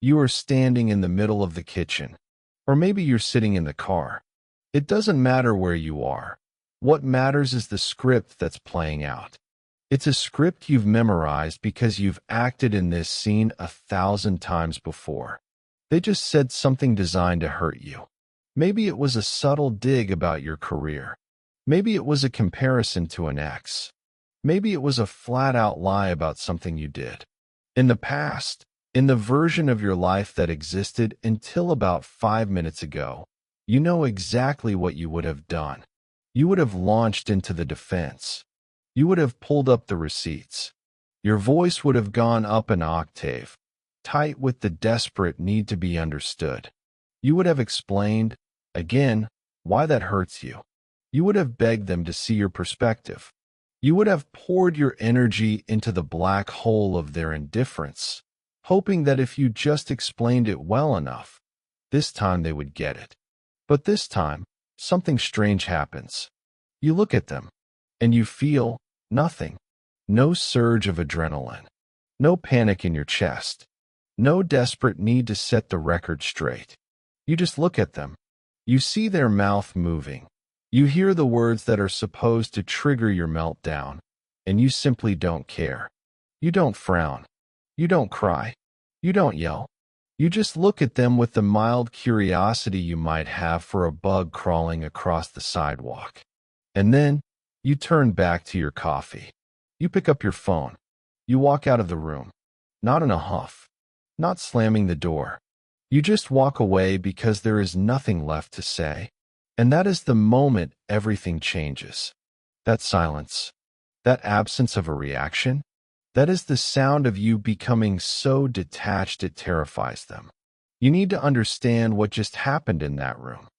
You are standing in the middle of the kitchen, or maybe you're sitting in the car. It doesn't matter where you are. What matters is the script that's playing out. It's a script you've memorized because you've acted in this scene 1,000 times before. They just said something designed to hurt you. Maybe it was a subtle dig about your career. Maybe it was a comparison to an ex. Maybe it was a flat-out lie about something you did. In the past, in the version of your life that existed until about 5 minutes ago, you know exactly what you would have done. You would have launched into the defense. You would have pulled up the receipts. Your voice would have gone up an octave, tight with the desperate need to be understood. You would have explained, again, why that hurts you. You would have begged them to see your perspective. You would have poured your energy into the black hole of their indifference, hoping that if you just explained it well enough, this time they would get it. But this time, something strange happens. You look at them, and you feel nothing. No surge of adrenaline. No panic in your chest. No desperate need to set the record straight. You just look at them. You see their mouth moving. You hear the words that are supposed to trigger your meltdown, and you simply don't care. You don't frown. You don't cry. You don't yell. You just look at them with the mild curiosity you might have for a bug crawling across the sidewalk. And then, you turn back to your coffee. You pick up your phone. You walk out of the room. Not in a huff. Not slamming the door. You just walk away because there is nothing left to say. And that is the moment everything changes. That silence. That absence of a reaction. That is the sound of you becoming so detached it terrifies them. You need to understand what just happened in that room.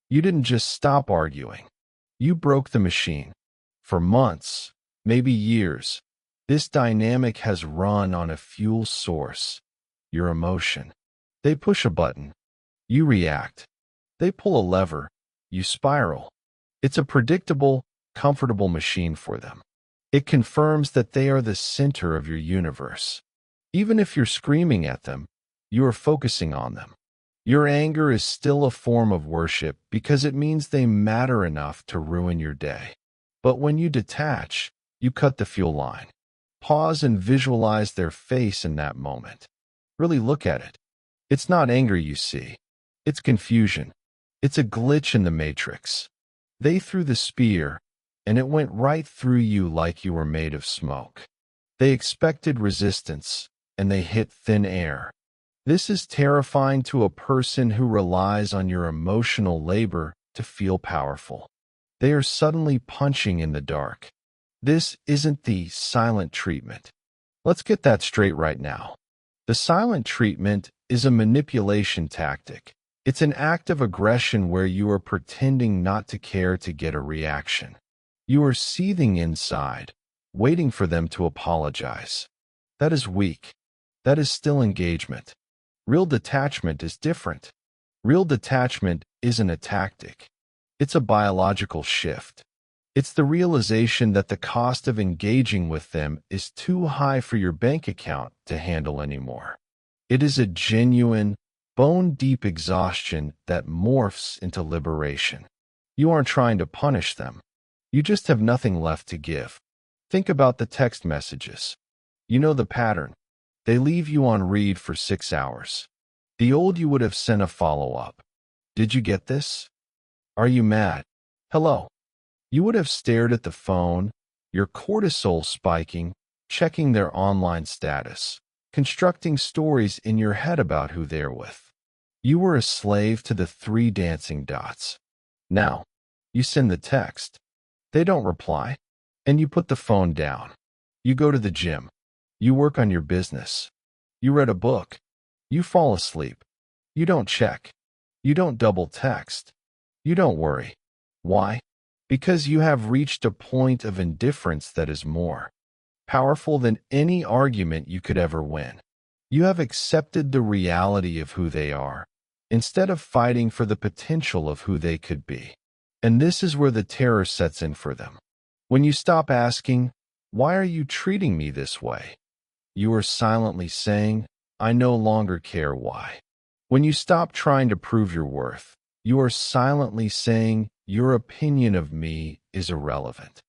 You didn't just stop arguing. You broke the machine. For months, maybe years, this dynamic has run on a fuel source, your emotion. They push a button. You react. They pull a lever. You spiral. It's a predictable, comfortable machine for them. It confirms that they are the center of your universe. Even if you're screaming at them, you are focusing on them. Your anger is still a form of worship because it means they matter enough to ruin your day. But when you detach, you cut the fuel line. Pause and visualize their face in that moment. Really look at it. It's not anger you see. It's confusion. It's a glitch in the matrix. They threw the spear, and it went right through you like you were made of smoke. They expected resistance, and they hit thin air. This is terrifying to a person who relies on your emotional labor to feel powerful. They are suddenly punching in the dark. This isn't the silent treatment. Let's get that straight right now. The silent treatment is a manipulation tactic. It's an act of aggression where you are pretending not to care to get a reaction. You are seething inside, waiting for them to apologize. That is weak. That is still engagement. Real detachment is different. Real detachment isn't a tactic. It's a biological shift. It's the realization that the cost of engaging with them is too high for your bank account to handle anymore. It is a genuine, bone-deep exhaustion that morphs into liberation. You aren't trying to punish them. You just have nothing left to give. Think about the text messages. You know the pattern. They leave you on read for 6 hours. The old you would have sent a follow-up. Did you get this? Are you mad? Hello. You would have stared at the phone, your cortisol spiking, checking their online status, constructing stories in your head about who they're with. You were a slave to the 3 dancing dots. Now, you send the text. They don't reply, and you put the phone down. You go to the gym. You work on your business. You read a book. You fall asleep. You don't check. You don't double text. You don't worry. Why? Because you have reached a point of indifference that is more powerful than any argument you could ever win. You have accepted the reality of who they are, instead of fighting for the potential of who they could be. And this is where the terror sets in for them. When you stop asking, "Why are you treating me this way?" you are silently saying, I no longer care why. When you stop trying to prove your worth, you are silently saying your opinion of me is irrelevant.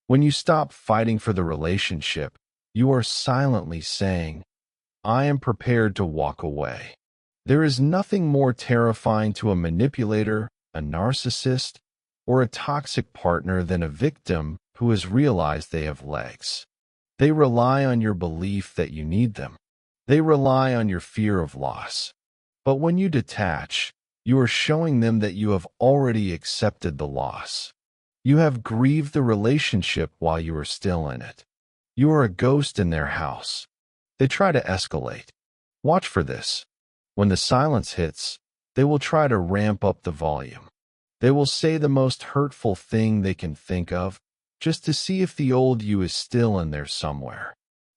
When you stop fighting for the relationship, you are silently saying, I am prepared to walk away. There is nothing more terrifying to a manipulator, a narcissist, or a toxic partner than a victim who has realized they have legs. They rely on your belief that you need them. They rely on your fear of loss. But when you detach, you are showing them that you have already accepted the loss. You have grieved the relationship while you are still in it. You are a ghost in their house. They try to escalate. Watch for this. When the silence hits, they will try to ramp up the volume. They will say the most hurtful thing they can think of, just to see if the old you is still in there somewhere.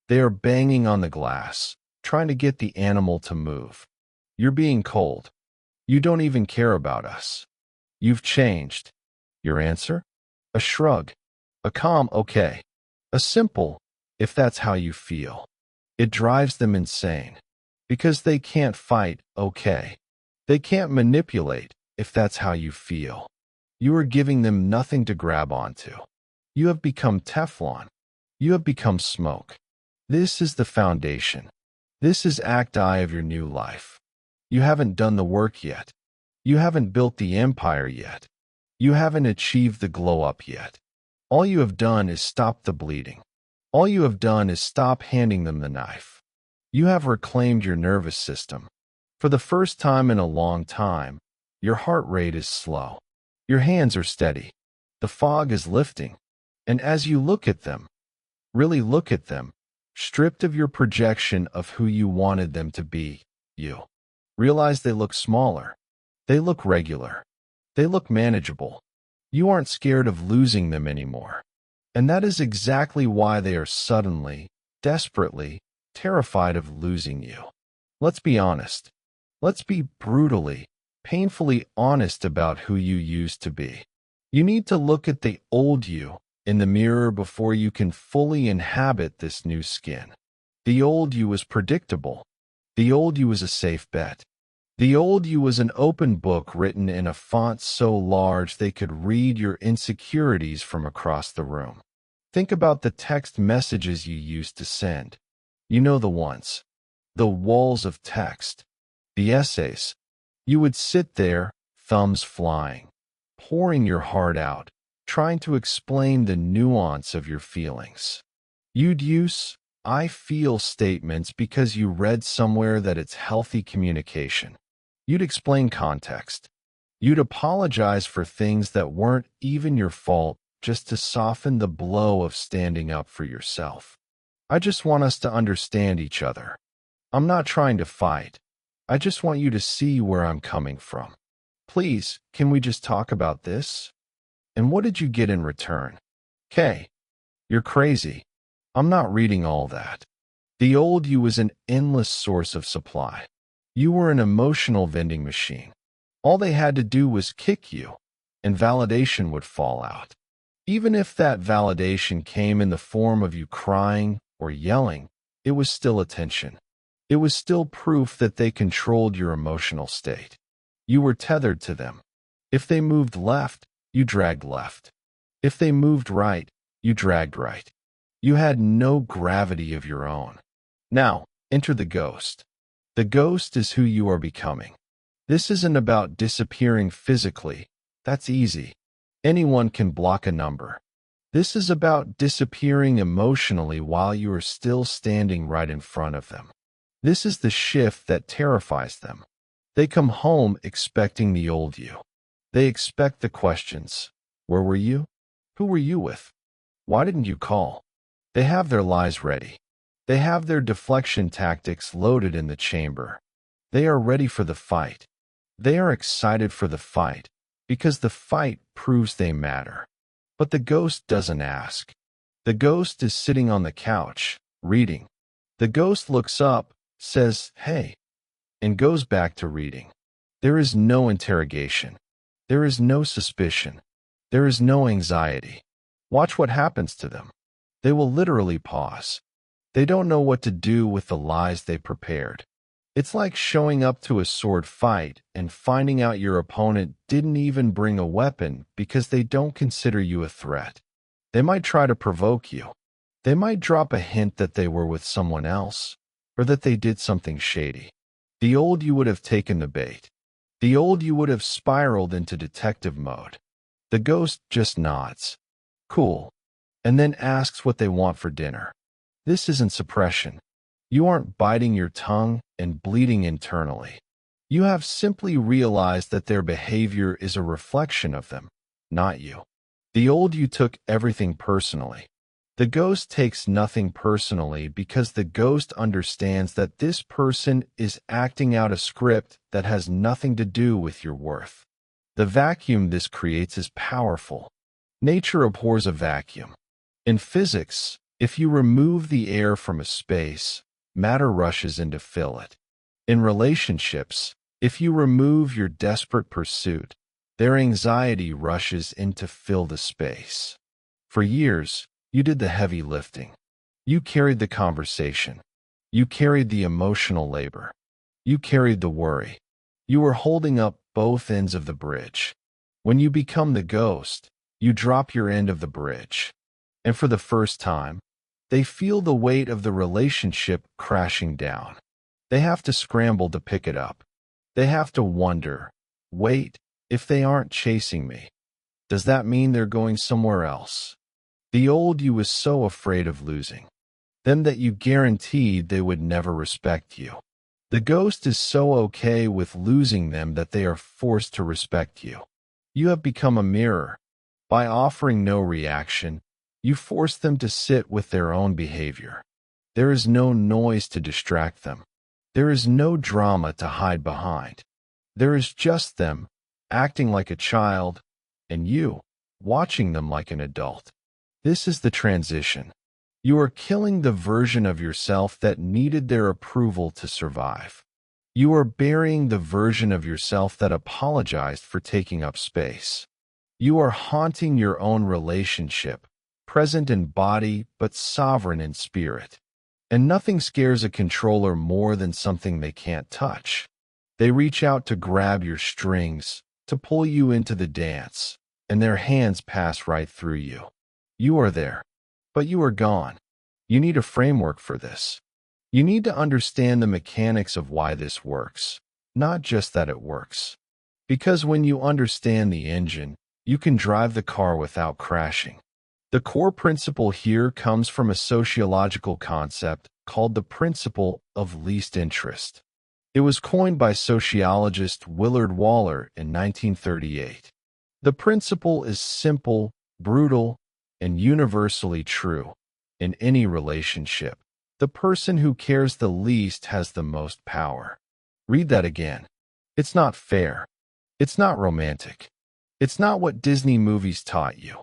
They are banging on the glass, trying to get the animal to move. You're being cold. You don't even care about us. You've changed. Your answer? A shrug. A calm okay. A simple, if that's how you feel. It drives them insane. Because they can't fight, okay. They can't manipulate, if that's how you feel. You are giving them nothing to grab onto. You have become Teflon. You have become smoke. This is the foundation. This is Act I of your new life. You haven't done the work yet. You haven't built the empire yet. You haven't achieved the glow-up yet. All you have done is stop the bleeding. All you have done is stop handing them the knife. You have reclaimed your nervous system. For the first time in a long time, your heart rate is slow. Your hands are steady. The fog is lifting. And as you look at them, really look at them, stripped of your projection of who you wanted them to be, you realize they look smaller. They look regular. They look manageable. You aren't scared of losing them anymore. And that is exactly why they are suddenly, desperately, terrified of losing you. Let's be honest. Let's be brutally, painfully honest about who you used to be. You need to look at the old you in the mirror before you can fully inhabit this new skin. The old you was predictable. The old you was a safe bet. The old you was an open book written in a font so large they could read your insecurities from across the room. Think about the text messages you used to send. You know the ones. The walls of text. The essays. You would sit there, thumbs flying, pouring your heart out, trying to explain the nuance of your feelings. You'd use I feel statements because you read somewhere that it's healthy communication. You'd explain context. You'd apologize for things that weren't even your fault just to soften the blow of standing up for yourself. I just want us to understand each other. I'm not trying to fight. I just want you to see where I'm coming from. Please, can we just talk about this? And what did you get in return? Kay, you're crazy. I'm not reading all that. The old you was an endless source of supply. You were an emotional vending machine. All they had to do was kick you, and validation would fall out. Even if that validation came in the form of you crying or yelling, it was still attention. It was still proof that they controlled your emotional state. You were tethered to them. If they moved left, you dragged left. If they moved right, you dragged right. You had no gravity of your own. Now, enter the ghost. The ghost is who you are becoming. This isn't about disappearing physically. That's easy. Anyone can block a number. This is about disappearing emotionally while you are still standing right in front of them. This is the shift that terrifies them. They come home expecting the old you. They expect the questions. Where were you? Who were you with? Why didn't you call? They have their lies ready. They have their deflection tactics loaded in the chamber. They are ready for the fight. They are excited for the fight because the fight proves they matter. But the ghost doesn't ask. The ghost is sitting on the couch, reading. The ghost looks up, says, "Hey," and goes back to reading. There is no interrogation. There is no suspicion. There is no anxiety. Watch what happens to them. They will literally pause. They don't know what to do with the lies they prepared. It's like showing up to a sword fight and finding out your opponent didn't even bring a weapon because they don't consider you a threat. They might try to provoke you. They might drop a hint that they were with someone else, or that they did something shady. The old you would have taken the bait. The old you would have spiraled into detective mode. The ghost just nods. Cool. And then asks what they want for dinner. This isn't suppression. You aren't biting your tongue and bleeding internally. You have simply realized that their behavior is a reflection of them, not you. The old you took everything personally. The ghost takes nothing personally because the ghost understands that this person is acting out a script that has nothing to do with your worth. The vacuum this creates is powerful. Nature abhors a vacuum. In physics, if you remove the air from a space, matter rushes in to fill it. In relationships, if you remove your desperate pursuit, their anxiety rushes in to fill the space. For years, you did the heavy lifting. You carried the conversation. You carried the emotional labor. You carried the worry. You were holding up both ends of the bridge. When you become the ghost, you drop your end of the bridge. And for the first time, they feel the weight of the relationship crashing down. They have to scramble to pick it up. They have to wonder, wait, if they aren't chasing me, does that mean they're going somewhere else? The old you was so afraid of losing them that you guaranteed they would never respect you. The ghost is so okay with losing them that they are forced to respect you. You have become a mirror. By offering no reaction, you force them to sit with their own behavior. There is no noise to distract them. There is no drama to hide behind. There is just them, acting like a child, and you, watching them like an adult. This is the transition. You are killing the version of yourself that needed their approval to survive. You are burying the version of yourself that apologized for taking up space. You are haunting your own relationship, present in body but sovereign in spirit. And nothing scares a controller more than something they can't touch. They reach out to grab your strings, to pull you into the dance, and their hands pass right through you. You are there, but you are gone. You need a framework for this. You need to understand the mechanics of why this works, not just that it works. Because when you understand the engine, you can drive the car without crashing. The core principle here comes from a sociological concept called the principle of least interest. It was coined by sociologist Willard Waller in 1938. The principle is simple, brutal, and universally true. In any relationship, the person who cares the least has the most power. Read that again. It's not fair. It's not romantic. It's not what Disney movies taught you.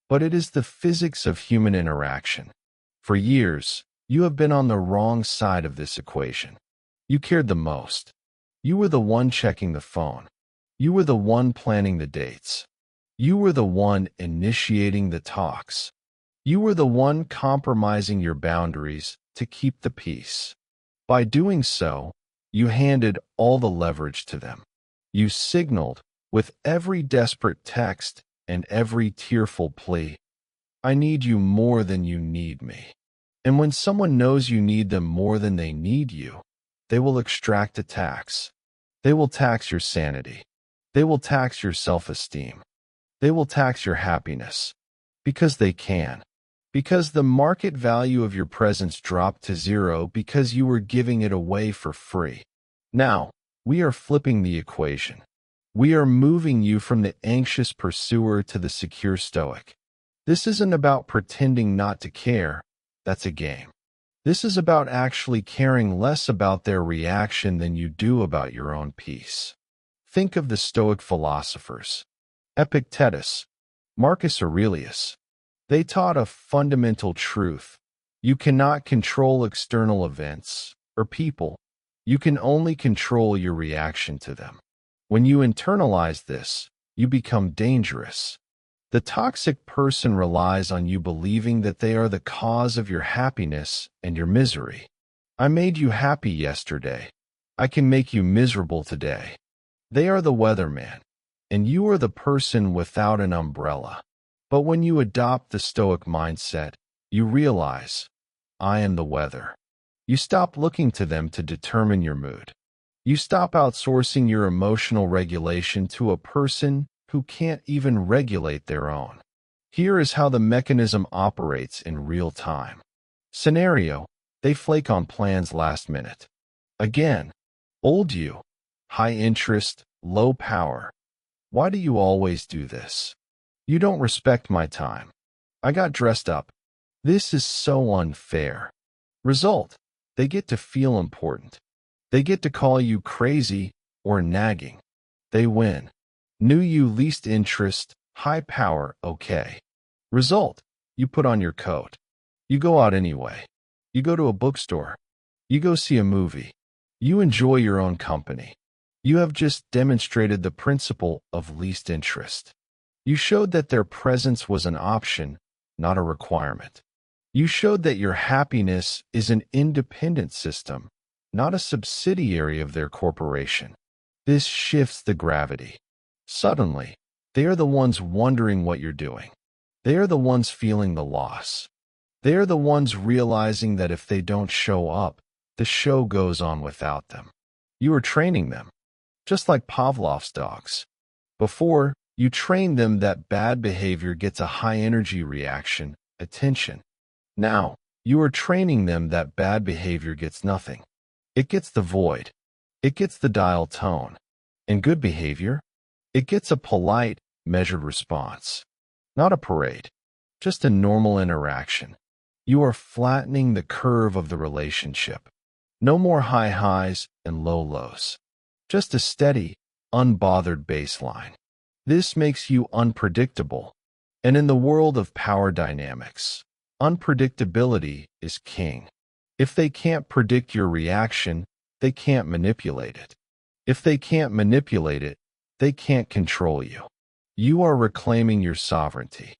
But it is the physics of human interaction. For years, you have been on the wrong side of this equation. You cared the most. You were the one checking the phone. You were the one planning the dates. You were the one initiating the talks. You were the one compromising your boundaries to keep the peace. By doing so, you handed all the leverage to them. You signaled, with every desperate text and every tearful plea, I need you more than you need me. And when someone knows you need them more than they need you, they will extract a tax. They will tax your sanity. They will tax your self-esteem. They will tax your happiness. Because they can. Because the market value of your presence dropped to zero because you were giving it away for free. Now, we are flipping the equation. We are moving you from the anxious pursuer to the secure stoic. This isn't about pretending not to care. That's a game. This is about actually caring less about their reaction than you do about your own peace. Think of the Stoic philosophers. Epictetus, Marcus Aurelius. They taught a fundamental truth. You cannot control external events or people. You can only control your reaction to them. When you internalize this, you become dangerous. The toxic person relies on you believing that they are the cause of your happiness and your misery. I made you happy yesterday. I can make you miserable today. They are the weatherman, and you are the person without an umbrella. But when you adopt the stoic mindset, you realize, I am the weather. You stop looking to them to determine your mood. You stop outsourcing your emotional regulation to a person who can't even regulate their own. Here is how the mechanism operates in real time. Scenario: they flake on plans last minute. Again, old you, high interest, low power. Why do you always do this? You don't respect my time. I got dressed up. This is so unfair. Result: they get to feel important. They get to call you crazy or nagging. They win. New you, least interest, high power, okay. Result: you put on your coat. You go out anyway. You go to a bookstore. You go see a movie. You enjoy your own company. You have just demonstrated the principle of least interest. You showed that their presence was an option, not a requirement. You showed that your happiness is an independent system, not a subsidiary of their corporation. This shifts the gravity. Suddenly, they are the ones wondering what you're doing. They are the ones feeling the loss. They are the ones realizing that if they don't show up, the show goes on without them. You are training them, just like Pavlov's dogs. Before, you train them that bad behavior gets a high-energy reaction, attention. Now, you are training them that bad behavior gets nothing. It gets the void. It gets the dial tone. And good behavior? It gets a polite, measured response. Not a parade. Just a normal interaction. You are flattening the curve of the relationship. No more high highs and low lows. Just a steady, unbothered baseline. This makes you unpredictable. And in the world of power dynamics, unpredictability is king. If they can't predict your reaction, they can't manipulate it. If they can't manipulate it, they can't control you. You are reclaiming your sovereignty.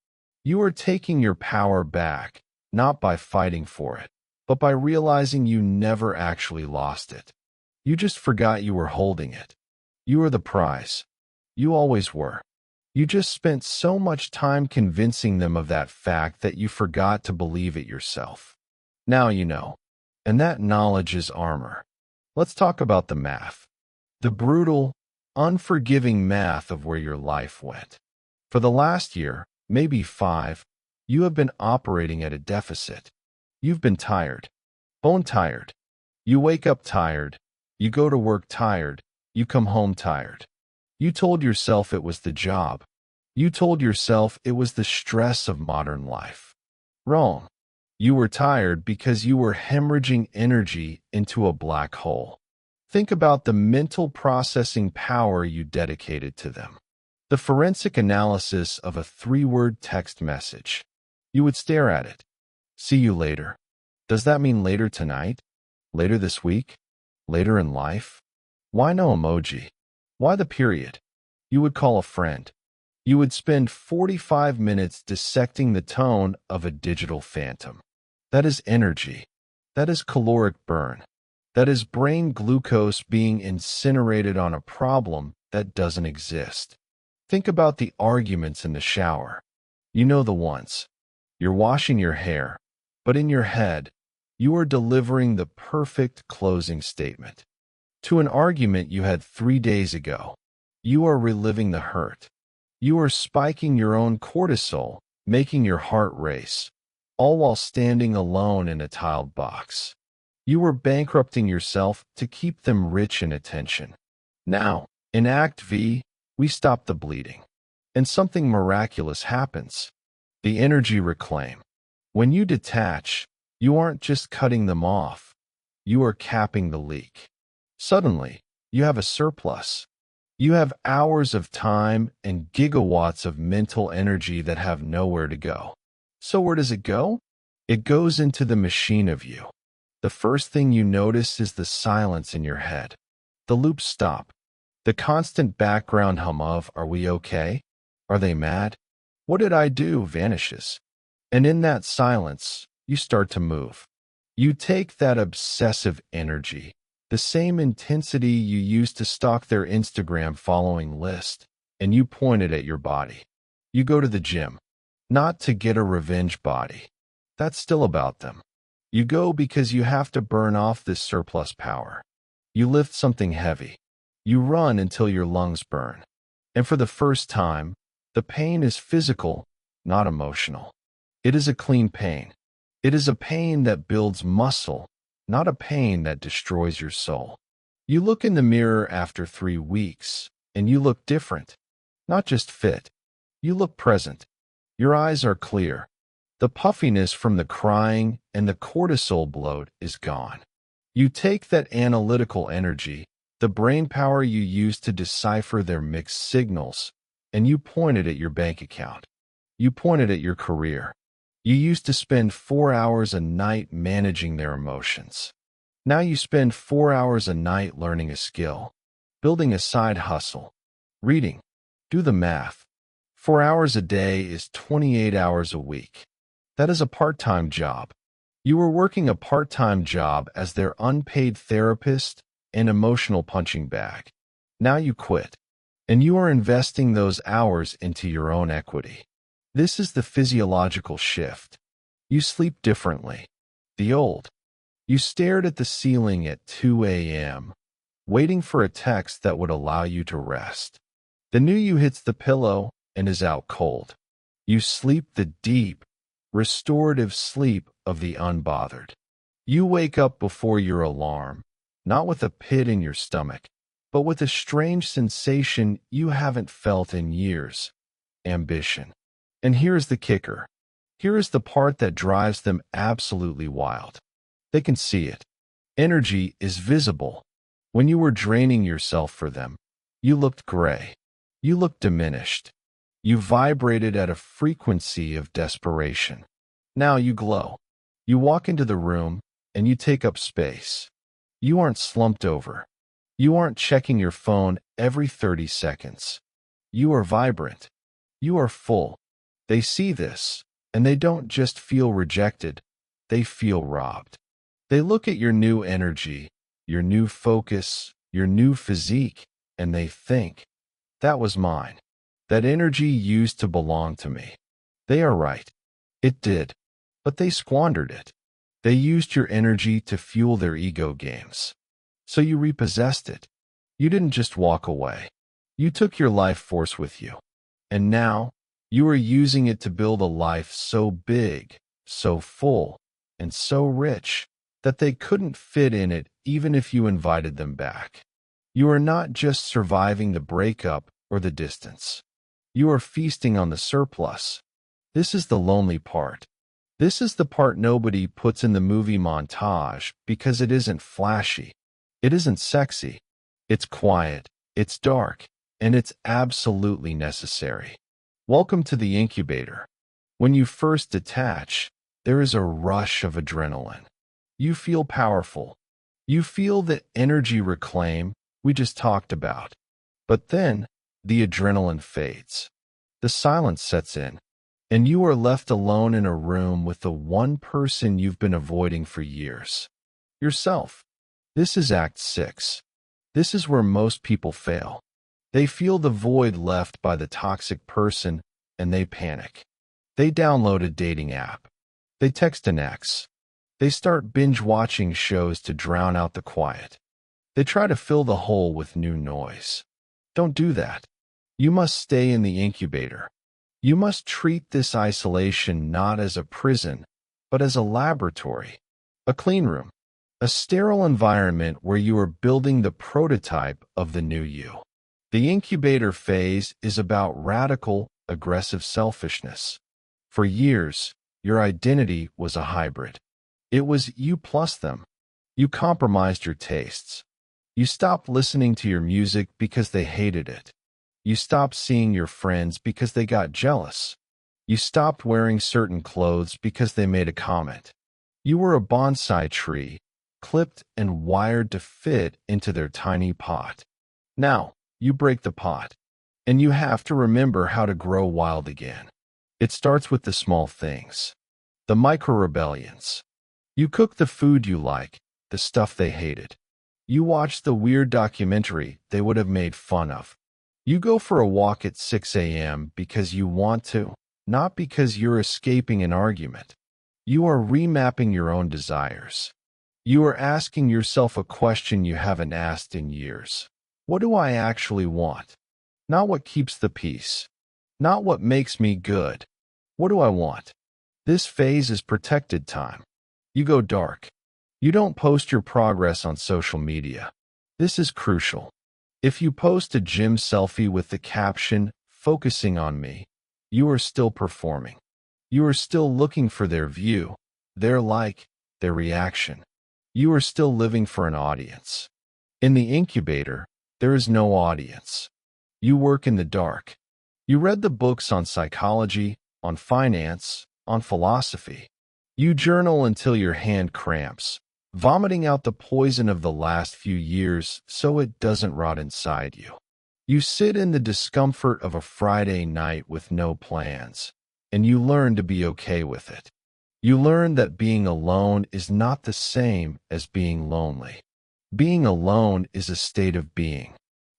You are taking your power back, not by fighting for it, but by realizing you never actually lost it. You just forgot you were holding it. You are the prize. You always were. You just spent so much time convincing them of that fact that you forgot to believe it yourself. Now you know. And that knowledge is armor. Let's talk about the math. The brutal, unforgiving math of where your life went. For the last year, maybe 5, you have been operating at a deficit. You've been tired. Bone tired. You wake up tired. You go to work tired. You come home tired. You told yourself it was the job. You told yourself it was the stress of modern life. Wrong. You were tired because you were hemorrhaging energy into a black hole. Think about the mental processing power you dedicated to them. The forensic analysis of a 3-word text message. You would stare at it. See you later. Does that mean later tonight? Later this week? Later in life? Why no emoji? Why the period? You would call a friend. You would spend 45 minutes dissecting the tone of a digital phantom. That is energy. That is caloric burn. That is brain glucose being incinerated on a problem that doesn't exist. Think about the arguments in the shower. You know the ones. You're washing your hair, but in your head, you are delivering the perfect closing statement. To an argument you had 3 days ago, you are reliving the hurt. You are spiking your own cortisol, making your heart race, all while standing alone in a tiled box. You were bankrupting yourself to keep them rich in attention. Now, in Act V, we stop the bleeding. And something miraculous happens. The energy reclaim. When you detach, you aren't just cutting them off. You are capping the leak. Suddenly, you have a surplus. You have hours of time and gigawatts of mental energy that have nowhere to go. So where does it go? It goes into the machine of you. The first thing you notice is the silence in your head. The loops stop. The constant background hum of, "Are we okay? Are they mad? What did I do?" vanishes. And in that silence, you start to move. You take that obsessive energy, The same intensity you used to stalk their Instagram following list, and you point it at your body. You go to the gym, not to get a revenge body. That's still about them. You go because you have to burn off this surplus power. You lift something heavy. You run until your lungs burn. And for the first time, the pain is physical, not emotional. It is a clean pain. It is a pain that builds muscle, not a pain that destroys your soul. You look in the mirror after 3 weeks, and you look different. Not just fit. You look present. Your eyes are clear. The puffiness from the crying and the cortisol bloat is gone. You take that analytical energy, the brain power you use to decipher their mixed signals, and you point it at your bank account. You point it at your career. You used to spend 4 hours a night managing their emotions. Now you spend 4 hours a night learning a skill, building a side hustle, reading. Do the math. 4 hours a day is 28 hours a week. That is a part-time job. You were working a part-time job as their unpaid therapist and emotional punching bag. Now you quit, and you are investing those hours into your own equity. This is the physiological shift. You sleep differently. The old. You stared at the ceiling at 2 a.m., waiting for a text that would allow you to rest. The new you hits the pillow and is out cold. You sleep the deep, restorative sleep of the unbothered. You wake up before your alarm, not with a pit in your stomach, but with a strange sensation you haven't felt in years: ambition. And here's the kicker. Here is the part that drives them absolutely wild. They can see it. Energy is visible. When you were draining yourself for them, you looked gray. You looked diminished. You vibrated at a frequency of desperation. Now you glow. You walk into the room, and you take up space. You aren't slumped over. You aren't checking your phone every 30 seconds. You are vibrant. You are full. They see this, and they don't just feel rejected. They feel robbed. They look at your new energy, your new focus, your new physique, and they think, that was mine. That energy used to belong to me. They are right. It did. But they squandered it. They used your energy to fuel their ego games. So you repossessed it. You didn't just walk away. You took your life force with you. And now, you are using it to build a life so big, so full, and so rich that they couldn't fit in it even if you invited them back. You are not just surviving the breakup or the distance. You are feasting on the surplus. This is the lonely part. This is the part nobody puts in the movie montage because it isn't flashy. It isn't sexy. It's quiet. It's dark. And it's absolutely necessary. Welcome to the incubator. When you first detach, there is a rush of adrenaline. You feel powerful. You feel the energy reclaim we just talked about. But then, the adrenaline fades. The silence sets in, and you are left alone in a room with the one person you've been avoiding for years. Yourself. This is Act 6. This is where most people fail. They feel the void left by the toxic person, and they panic. They download a dating app. They text an ex. They start binge-watching shows to drown out the quiet. They try to fill the hole with new noise. Don't do that. You must stay in the incubator. You must treat this isolation not as a prison, but as a laboratory, a clean room, a sterile environment where you are building the prototype of the new you. The incubator phase is about radical, aggressive selfishness. For years, your identity was a hybrid. It was you plus them. You compromised your tastes. You stopped listening to your music because they hated it. You stopped seeing your friends because they got jealous. You stopped wearing certain clothes because they made a comment. You were a bonsai tree, clipped and wired to fit into their tiny pot. Now, you break the pot, and you have to remember how to grow wild again. It starts with the small things, the micro-rebellions. You cook the food you like, the stuff they hated. You watch the weird documentary they would have made fun of. You go for a walk at 6 a.m. because you want to, not because you're escaping an argument. You are remapping your own desires. You are asking yourself a question you haven't asked in years. What do I actually want? Not what keeps the peace. Not what makes me good. What do I want? This phase is protected time. You go dark. You don't post your progress on social media. This is crucial. If you post a gym selfie with the caption, "Focusing on me," you are still performing. You are still looking for their view, their like, their reaction. You are still living for an audience. In the incubator, there is no audience. You work in the dark. You read the books on psychology, on finance, on philosophy. You journal until your hand cramps, vomiting out the poison of the last few years so it doesn't rot inside you. You sit in the discomfort of a Friday night with no plans, and you learn to be okay with it. You learn that being alone is not the same as being lonely. Being alone is a state of being.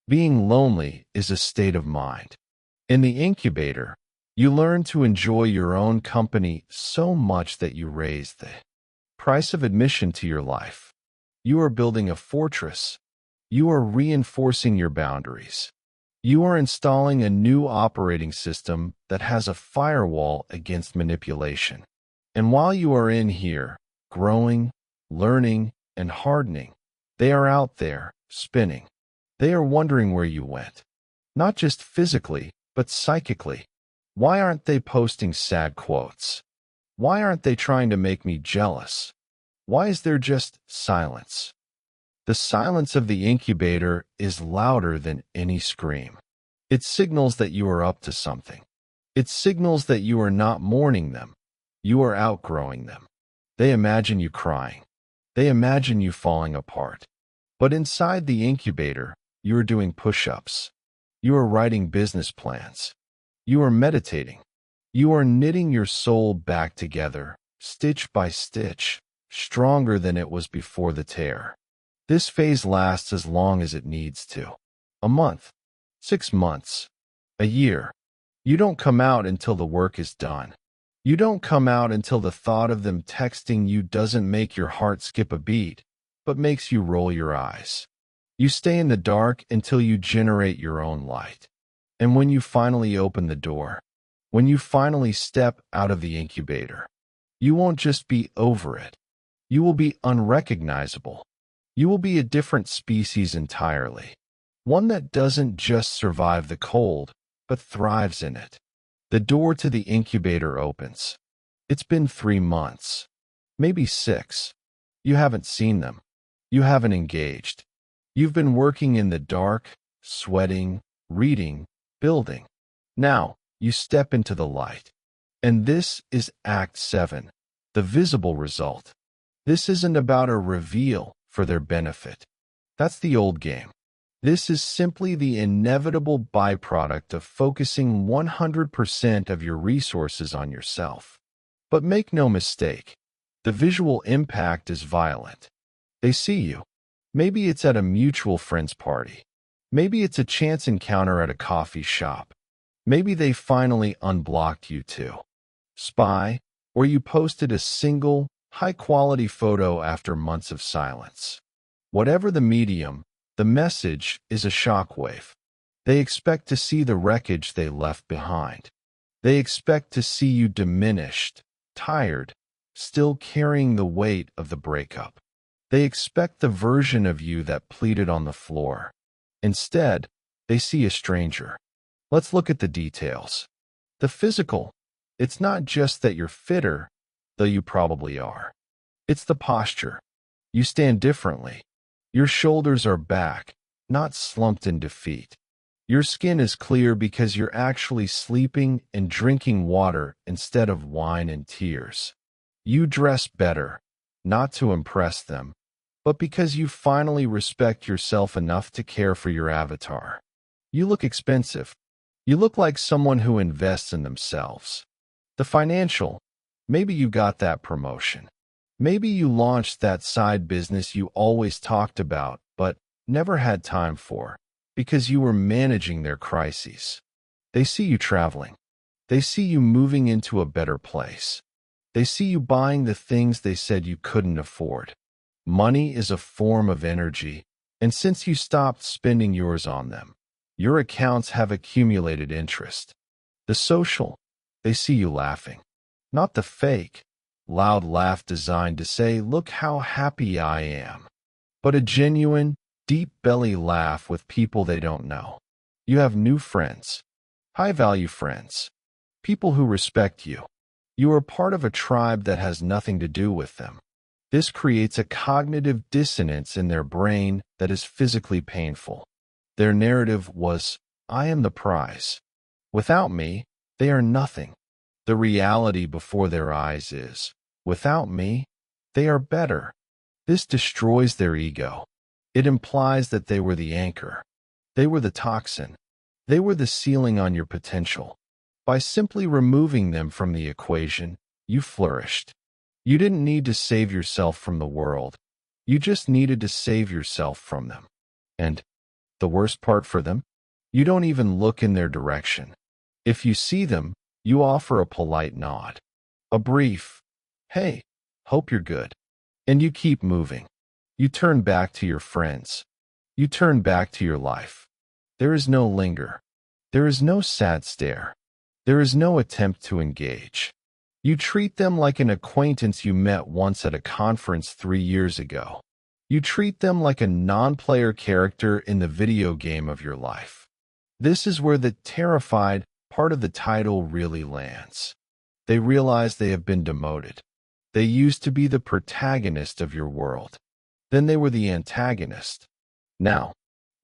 Being lonely is a state of mind. In the incubator, you learn to enjoy your own company so much that you raise the price of admission to your life. You are building a fortress. You are reinforcing your boundaries. You are installing a new operating system that has a firewall against manipulation. And while you are in here, growing, learning, and hardening, they are out there, spinning. They are wondering where you went. Not just physically, but psychically. Why aren't they posting sad quotes? Why aren't they trying to make me jealous? Why is there just silence? The silence of the incubator is louder than any scream. It signals that you are up to something. It signals that you are not mourning them. You are outgrowing them. They imagine you crying. They imagine you falling apart. But inside the incubator, you are doing push-ups. You are writing business plans. You are meditating. You are knitting your soul back together, stitch by stitch, stronger than it was before the tear. This phase lasts as long as it needs to. A month, 6 months, a year. You don't come out until the work is done. You don't come out until the thought of them texting you doesn't make your heart skip a beat, but makes you roll your eyes. You stay in the dark until you generate your own light. And when you finally open the door, when you finally step out of the incubator, you won't just be over it. You will be unrecognizable. You will be a different species entirely. One that doesn't just survive the cold, but thrives in it. The door to the incubator opens. It's been 3 months, maybe 6. You haven't seen them. You haven't engaged. You've been working in the dark, sweating, reading, building. Now, you step into the light. And this is Act 7, the visible result. This isn't about a reveal for their benefit. That's the old game. This is simply the inevitable byproduct of focusing 100% of your resources on yourself. But make no mistake, the visual impact is violent. They see you. Maybe it's at a mutual friend's party. Maybe it's a chance encounter at a coffee shop. Maybe they finally unblocked you too. Spy, or you posted a single, high-quality photo after months of silence. Whatever the medium, the message is a shockwave. They expect to see the wreckage they left behind. They expect to see you diminished, tired, still carrying the weight of the breakup. They expect the version of you that pleaded on the floor. Instead, they see a stranger. Let's look at the details. The physical. It's not just that you're fitter, though you probably are. It's the posture. You stand differently. Your shoulders are back, not slumped in defeat. Your skin is clear because you're actually sleeping and drinking water instead of wine and tears. You dress better, not to impress them, but because you finally respect yourself enough to care for your avatar. You look expensive. You look like someone who invests in themselves. The financial. Maybe you got that promotion. Maybe you launched that side business you always talked about, but never had time for, because you were managing their crises. They see you traveling. They see you moving into a better place. They see you buying the things they said you couldn't afford. Money is a form of energy, and since you stopped spending yours on them, your accounts have accumulated interest. The social, they see you laughing. Not the fake, loud laugh designed to say, "Look how happy I am," but a genuine, deep belly laugh with people they don't know. You have new friends, high-value friends, people who respect you. You are part of a tribe that has nothing to do with them. This creates a cognitive dissonance in their brain that is physically painful. Their narrative was, "I am the prize. Without me, they are nothing." The reality before their eyes is, "Without me, they are better." This destroys their ego. It implies that they were the anchor. They were the toxin. They were the ceiling on your potential. By simply removing them from the equation, you flourished. You didn't need to save yourself from the world. You just needed to save yourself from them. And the worst part for them? You don't even look in their direction. If you see them, you offer a polite nod. A brief, "Hey, hope you're good." And you keep moving. You turn back to your friends. You turn back to your life. There is no linger. There is no sad stare. There is no attempt to engage. You treat them like an acquaintance you met once at a conference 3 years ago. You treat them like a non-player character in the video game of your life. This is where the terrified part of the title really lands. They realize they have been demoted. They used to be the protagonist of your world. Then they were the antagonist. Now,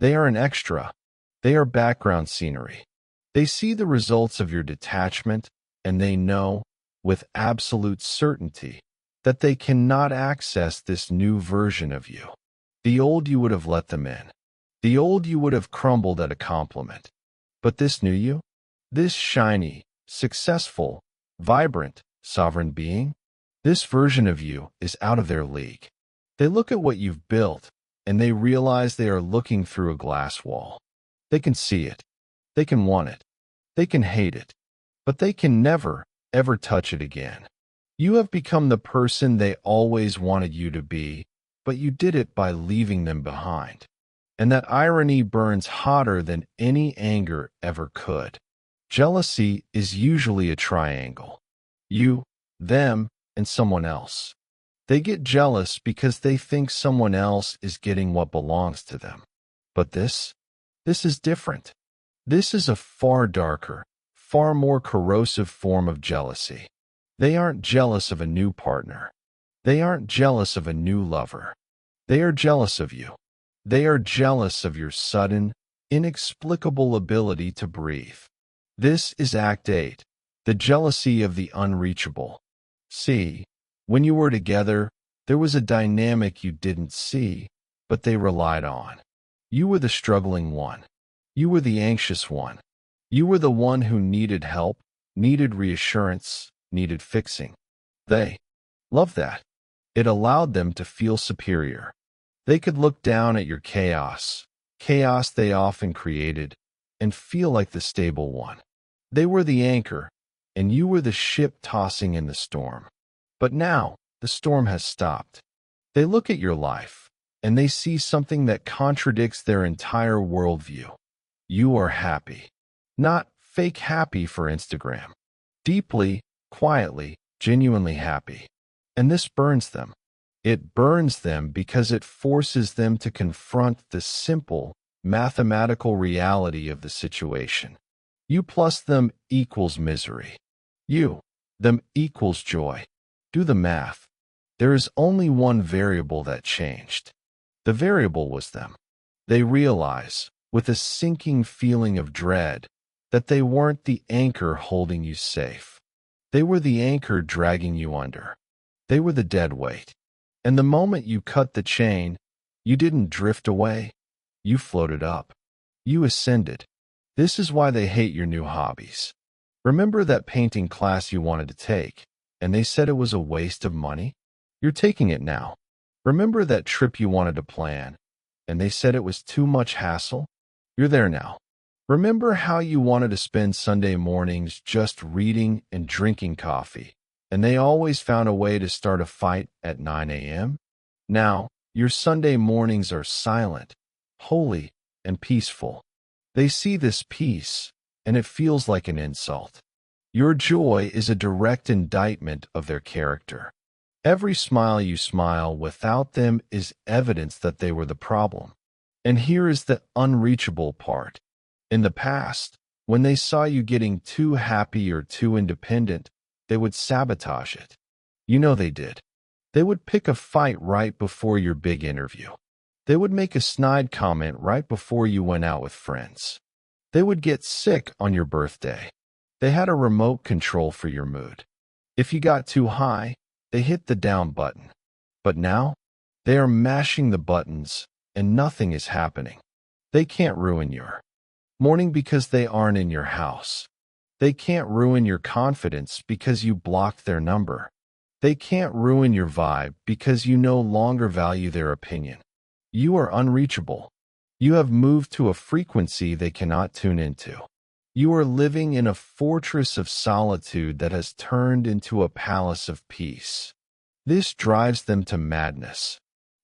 they are an extra. They are background scenery. They see the results of your detachment, and they know, with absolute certainty, that they cannot access this new version of you. The old you would have let them in. The old you would have crumbled at a compliment. But this new you, this shiny, successful, vibrant, sovereign being, this version of you is out of their league. They look at what you've built, and they realize they are looking through a glass wall. They can see it. They can want it. They can hate it. But they can never, ever touch it again. You have become the person they always wanted you to be, but you did it by leaving them behind. And that irony burns hotter than any anger ever could. Jealousy is usually a triangle. You, them, and someone else. They get jealous because they think someone else is getting what belongs to them. But this is different. This is a far darker, far more corrosive form of jealousy. They aren't jealous of a new partner. They aren't jealous of a new lover. They are jealous of you. They are jealous of your sudden, inexplicable ability to breathe. This is Act 8, the jealousy of the unreachable. See, when you were together, there was a dynamic you didn't see, but they relied on. You were the struggling one. You were the anxious one. You were the one who needed help, needed reassurance, needed fixing. They loved that. It allowed them to feel superior. They could look down at your chaos they often created, and feel like the stable one. They were the anchor, and you were the ship tossing in the storm. But now, the storm has stopped. They look at your life, and they see something that contradicts their entire worldview. You are happy. Not fake happy for Instagram. Deeply, quietly, genuinely happy. And this burns them. It burns them because it forces them to confront the simple, mathematical reality of the situation. You plus them equals misery. You, them equals joy. Do the math. There is only one variable that changed. The variable was them. They realize, with a sinking feeling of dread, that they weren't the anchor holding you safe. They were the anchor dragging you under. They were the dead weight. And the moment you cut the chain, you didn't drift away. You floated up. You ascended. This is why they hate your new hobbies. Remember that painting class you wanted to take, and they said it was a waste of money? You're taking it now. Remember that trip you wanted to plan, and they said it was too much hassle? You're there now. Remember how you wanted to spend Sunday mornings just reading and drinking coffee, and they always found a way to start a fight at 9 a.m.? Now, your Sunday mornings are silent, holy, and peaceful. They see this peace, and it feels like an insult. Your joy is a direct indictment of their character. Every smile you smile without them is evidence that they were the problem. And here is the unreachable part. In the past, when they saw you getting too happy or too independent, they would sabotage it. You know they did. They would pick a fight right before your big interview. They would make a snide comment right before you went out with friends. They would get sick on your birthday. They had a remote control for your mood. If you got too high, they hit the down button. But now, they are mashing the buttons, and nothing is happening. They can't ruin your morning because they aren't in your house. They can't ruin your confidence because you blocked their number. They can't ruin your vibe because you no longer value their opinion. You are unreachable. You have moved to a frequency they cannot tune into. You are living in a fortress of solitude that has turned into a palace of peace. This drives them to madness.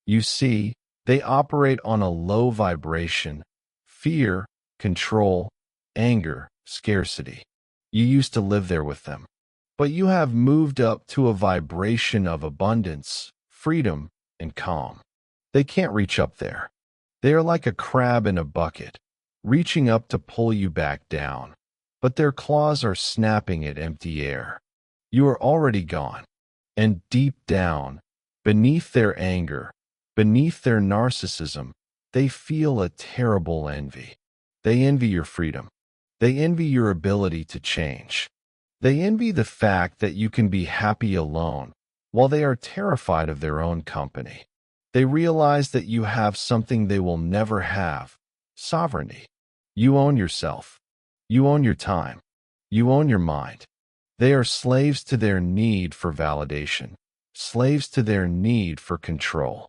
You see, they operate on a low vibration: fear, control, anger, scarcity. You used to live there with them. But you have moved up to a vibration of abundance, freedom, and calm. They can't reach up there. They are like a crab in a bucket, reaching up to pull you back down. But their claws are snapping at empty air. You are already gone. And deep down, beneath their anger, beneath their narcissism, they feel a terrible envy. They envy your freedom. They envy your ability to change. They envy the fact that you can be happy alone, while they are terrified of their own company. They realize that you have something they will never have: sovereignty. You own yourself. You own your time. You own your mind. They are slaves to their need for validation, slaves to their need for control.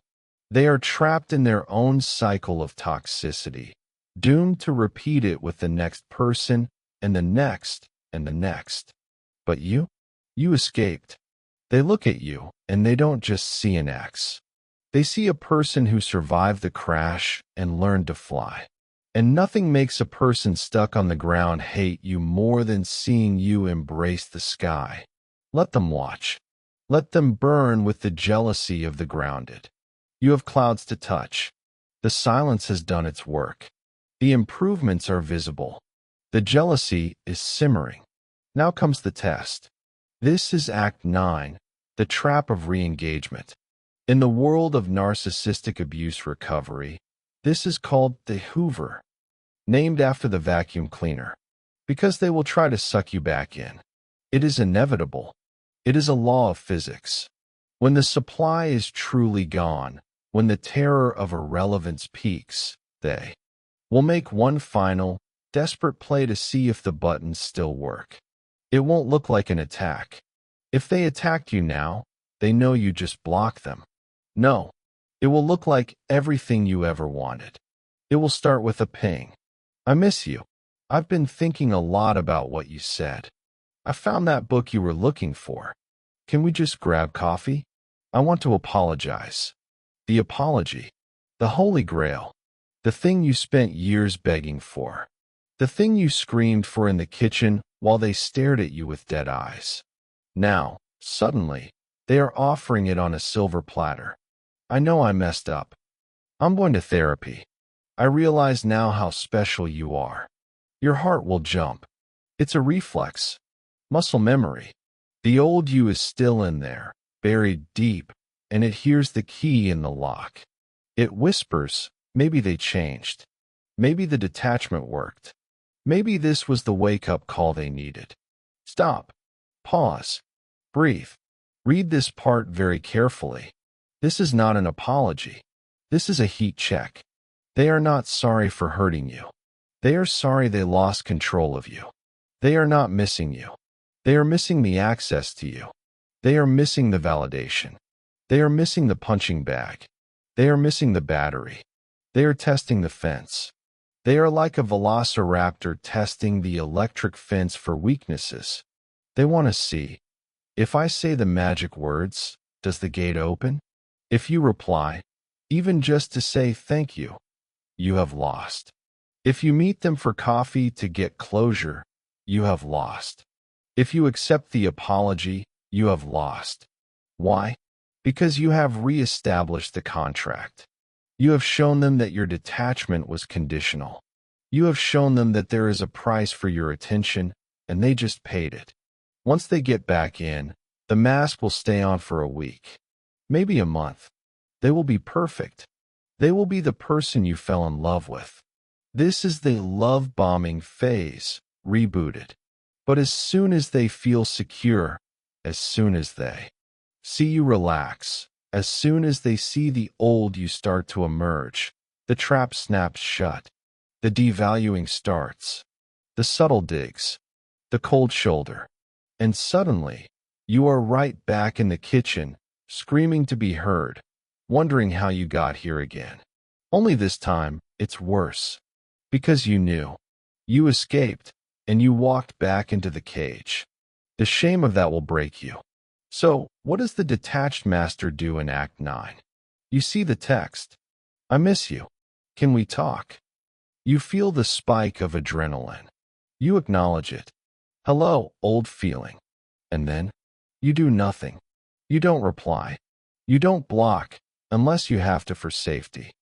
They are trapped in their own cycle of toxicity, doomed to repeat it with the next person and the next and the next. But you escaped. They look at you, and they don't just see an ex. They see a person who survived the crash and learned to fly. And nothing makes a person stuck on the ground hate you more than seeing you embrace the sky. Let them watch. Let them burn with the jealousy of the grounded. You have clouds to touch. The silence has done its work. The improvements are visible. The jealousy is simmering. Now comes the test. This is Act 9, the trap of re-engagement. In the world of narcissistic abuse recovery, this is called the Hoover, named after the vacuum cleaner, because they will try to suck you back in. It is inevitable. It is a law of physics. When the supply is truly gone, when the terror of irrelevance peaks, they will make one final, desperate play to see if the buttons still work. It won't look like an attack. If they attacked you now, they know you just blocked them. No, it will look like everything you ever wanted. It will start with a ping. I miss you. I've been thinking a lot about what you said. I found that book you were looking for. Can we just grab coffee? I want to apologize. The apology. The Holy Grail. The thing you spent years begging for. The thing you screamed for in the kitchen while they stared at you with dead eyes. Now, suddenly, they are offering it on a silver platter. I know I messed up. I'm going to therapy. I realize now how special you are. Your heart will jump. It's a reflex. Muscle memory. The old you is still in there, buried deep, and it hears the key in the lock. It whispers, maybe they changed. Maybe the detachment worked. Maybe this was the wake-up call they needed. Stop. Pause. Breathe. Read this part very carefully. This is not an apology. This is a heat check. They are not sorry for hurting you. They are sorry they lost control of you. They are not missing you. They are missing the access to you. They are missing the validation. They are missing the punching bag. They are missing the battery. They are testing the fence. They are like a velociraptor testing the electric fence for weaknesses. They want to see, if I say the magic words, does the gate open? If you reply, even just to say thank you, you have lost. If you meet them for coffee to get closure, you have lost. If you accept the apology, you have lost. Why? Because you have re-established the contract. You have shown them that your detachment was conditional. You have shown them that there is a price for your attention, and they just paid it. Once they get back in, the mask will stay on for a week, maybe a month. They will be perfect. They will be the person you fell in love with. This is the love bombing phase, rebooted. But as soon as they feel secure, as soon as they see you relax, as soon as they see the old you start to emerge, the trap snaps shut. The devaluing starts. The subtle digs. The cold shoulder. And suddenly, you are right back in the kitchen, screaming to be heard, wondering how you got here again. Only this time, it's worse. Because you knew. You escaped, and you walked back into the cage. The shame of that will break you. So, what does the detached master do in Act 9? You see the text. I miss you. Can we talk? You feel the spike of adrenaline. You acknowledge it. Hello, old feeling. And then, you do nothing. You don't reply. You don't block, unless you have to for safety.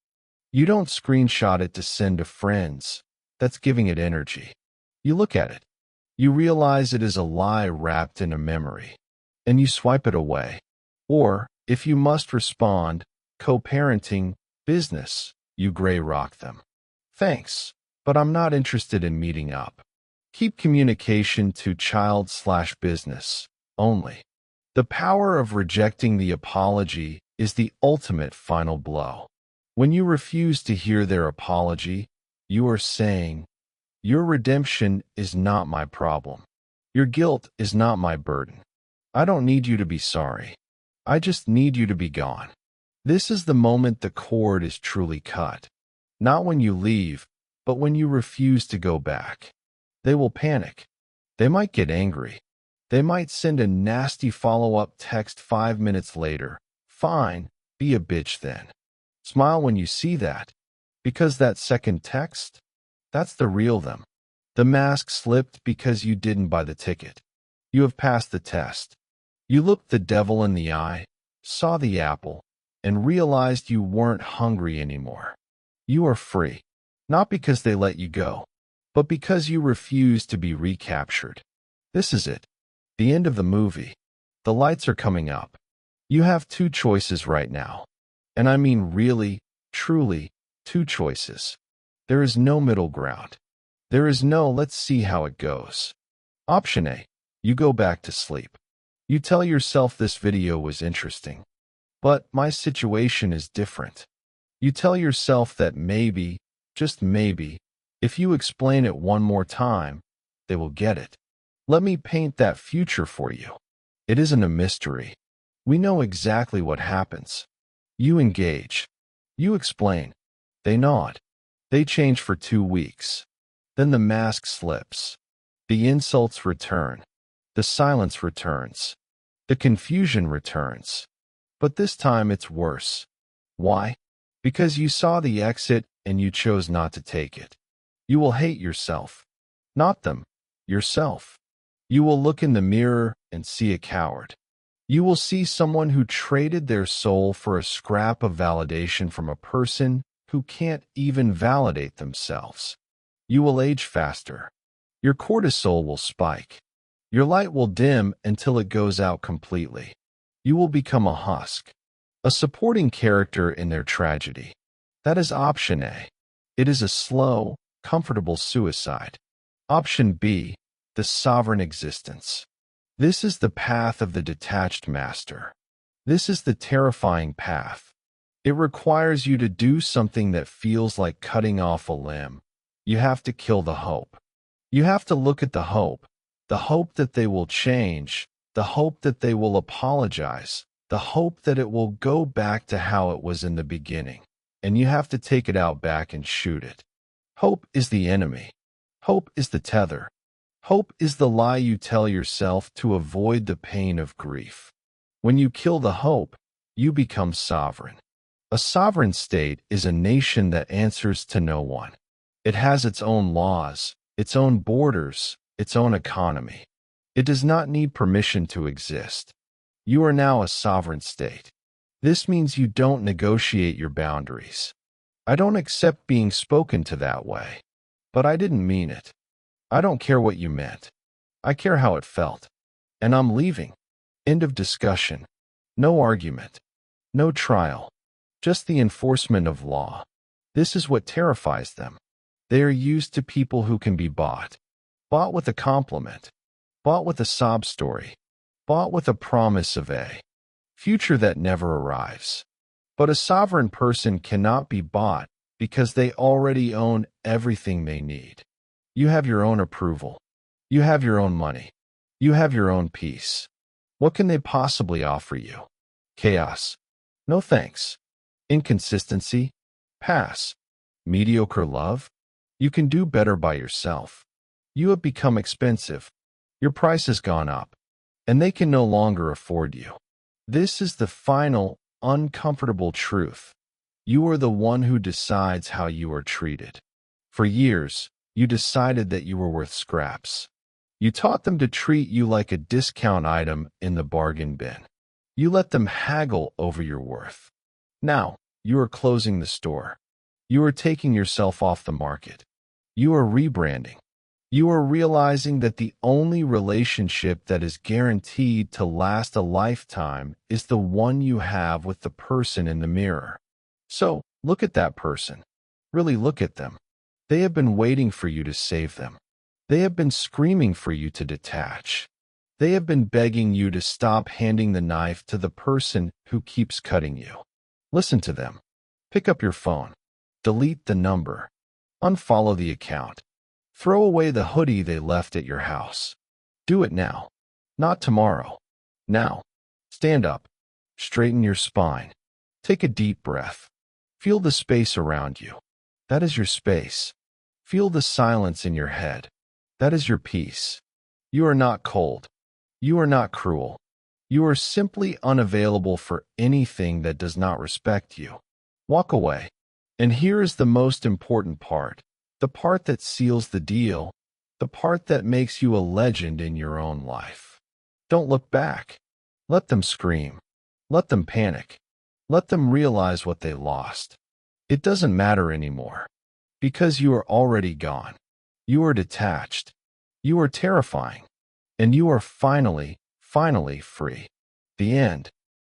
You don't screenshot it to send to friends. That's giving it energy. You look at it. You realize it is a lie wrapped in a memory. And you swipe it away. Or, if you must respond, co-parenting, business, you gray rock them. Thanks, but I'm not interested in meeting up. Keep communication to child/business only. The power of rejecting the apology is the ultimate final blow. When you refuse to hear their apology, you are saying, your redemption is not my problem. Your guilt is not my burden. I don't need you to be sorry. I just need you to be gone. This is the moment the cord is truly cut. Not when you leave, but when you refuse to go back. They will panic. They might get angry. They might send a nasty follow-up text 5 minutes later. Fine, be a bitch then. Smile when you see that. Because that second text, that's the real them. The mask slipped because you didn't buy the ticket. You have passed the test. You looked the devil in the eye, saw the apple, and realized you weren't hungry anymore. You are free, not because they let you go, but because you refuse to be recaptured. This is it. The end of the movie. The lights are coming up. You have two choices right now. And I mean really, truly, two choices. There is no middle ground. There is no let's see how it goes. Option A. You go back to sleep. You tell yourself this video was interesting. But my situation is different. You tell yourself that maybe, just maybe, if you explain it one more time, they will get it. Let me paint that future for you. It isn't a mystery. We know exactly what happens. You engage. You explain. They nod. They change for 2 weeks. Then the mask slips. The insults return. The silence returns. The confusion returns. But this time it's worse. Why? Because you saw the exit and you chose not to take it. You will hate yourself. Not them. Yourself. You will look in the mirror and see a coward. You will see someone who traded their soul for a scrap of validation from a person who can't even validate themselves. You will age faster. Your cortisol will spike. Your light will dim until it goes out completely. You will become a husk, a supporting character in their tragedy. That is option A. It is a slow, comfortable suicide. Option B, the sovereign existence. This is the path of the detached master. This is the terrifying path. It requires you to do something that feels like cutting off a limb. You have to kill the hope. You have to look at the hope that they will change, the hope that they will apologize, the hope that it will go back to how it was in the beginning. and you have to take it out back and shoot it. Hope is the enemy. Hope is the tether. Hope is the lie you tell yourself to avoid the pain of grief. When you kill the hope, you become sovereign. A sovereign state is a nation that answers to no one. It has its own laws, its own borders, its own economy. It does not need permission to exist. You are now a sovereign state. This means you don't negotiate your boundaries. I don't accept being spoken to that way. But I didn't mean it. I don't care what you meant. I care how it felt. And I'm leaving. End of discussion. No argument. No trial. Just the enforcement of law. This is what terrifies them. They are used to people who can be bought. Bought with a compliment. Bought with a sob story. Bought with a promise of a future that never arrives. But a sovereign person cannot be bought because they already own everything they need. You have your own approval. You have your own money. You have your own peace. What can they possibly offer you? Chaos. No thanks. Inconsistency. Pass. Mediocre love. You can do better by yourself. You have become expensive. Your price has gone up, and they can no longer afford you. This is the final, uncomfortable truth. You are the one who decides how you are treated. For years, you decided that you were worth scraps. You taught them to treat you like a discount item in the bargain bin. You let them haggle over your worth. Now, you are closing the store. You are taking yourself off the market. You are rebranding. You are realizing that the only relationship that is guaranteed to last a lifetime is the one you have with the person in the mirror. So, look at that person. Really look at them. They have been waiting for you to save them. They have been screaming for you to detach. They have been begging you to stop handing the knife to the person who keeps cutting you. Listen to them. Pick up your phone. Delete the number. Unfollow the account. Throw away the hoodie they left at your house. Do it now. Not tomorrow. Now. Stand up. Straighten your spine. Take a deep breath. Feel the space around you. That is your space. Feel the silence in your head. That is your peace. You are not cold. You are not cruel. You are simply unavailable for anything that does not respect you. Walk away. And here is the most important part. The part that seals the deal. The part that makes you a legend in your own life. Don't look back. Let them scream. Let them panic. Let them realize what they lost. It doesn't matter anymore. Because you are already gone. You are detached. You are terrifying. And you are finally free. The end.